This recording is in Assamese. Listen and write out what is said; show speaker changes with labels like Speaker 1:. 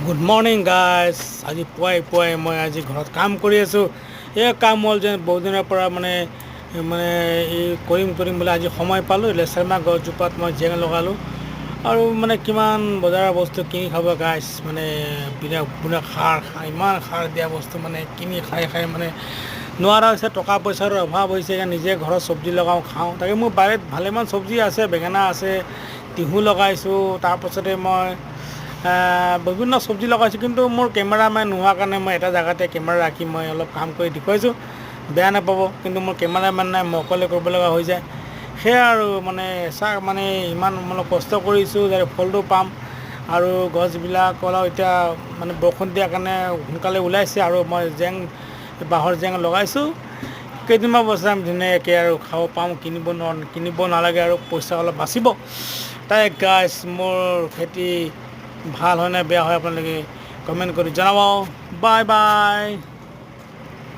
Speaker 1: Good morning guys. আজি পুৱাই মই আজি ঘৰত কাম কৰি আছোঁ। এই কাম হ'ল যে বহুত দিনৰ পৰা মানে মানে এই কৰিম বুলি আজি সময় পালোঁ। লেচেৰমাহ গছজোপাত মই জেং লগালোঁ আৰু মানে কিমান বজাৰৰ বস্তু কিনি খাব গাইজ, মানে বিনা সাৰ ইমান সাৰ দিয়া বস্তু মানে কিনি খাই মানে নোৱাৰা হৈছে। টকা পইচাৰো অভাৱ হৈছে, নিজে ঘৰত চব্জি লগাওঁ খাওঁ। তাকে মোৰ বাৰীত ভালেমান চব্জি আছে, বেঙেনা আছে, তিহু লগাইছোঁ, তাৰপাছতে মই বিভিন্ন চব্জি লগাইছোঁ। কিন্তু মোৰ কেমেৰামেন নোহোৱাৰ কাৰণে মই এটা জেগাতে কেমেৰা ৰাখি মই অলপ কাম কৰি দেখুৱাইছোঁ, বেয়া নাপাব। কিন্তু মোৰ কেমেৰামেন নাই, মই অকলে কৰিব লগা হৈ যায়। সেয়া আৰু মানে মানে ইমান মানে কষ্ট কৰিছোঁ যাতে ফলটো পাম। আৰু গছবিলাক অলপ এতিয়া মানে বৰষুণ দিয়াৰ কাৰণে সোনকালে ওলাইছে আৰু মই বাঁহৰ জেং লগাইছোঁ। কেইদিনমান বছৰ আমি ধুনীয়াকৈ আৰু খাব পাওঁ, কিনিব নালাগে আৰু পইচা অলপ বাচিব। তাই গাইজ, মোৰ খেতি ভাল হয় নে বেয়া হয় আপোনালোকে কমেণ্ট কৰি জনাব। Bye bye.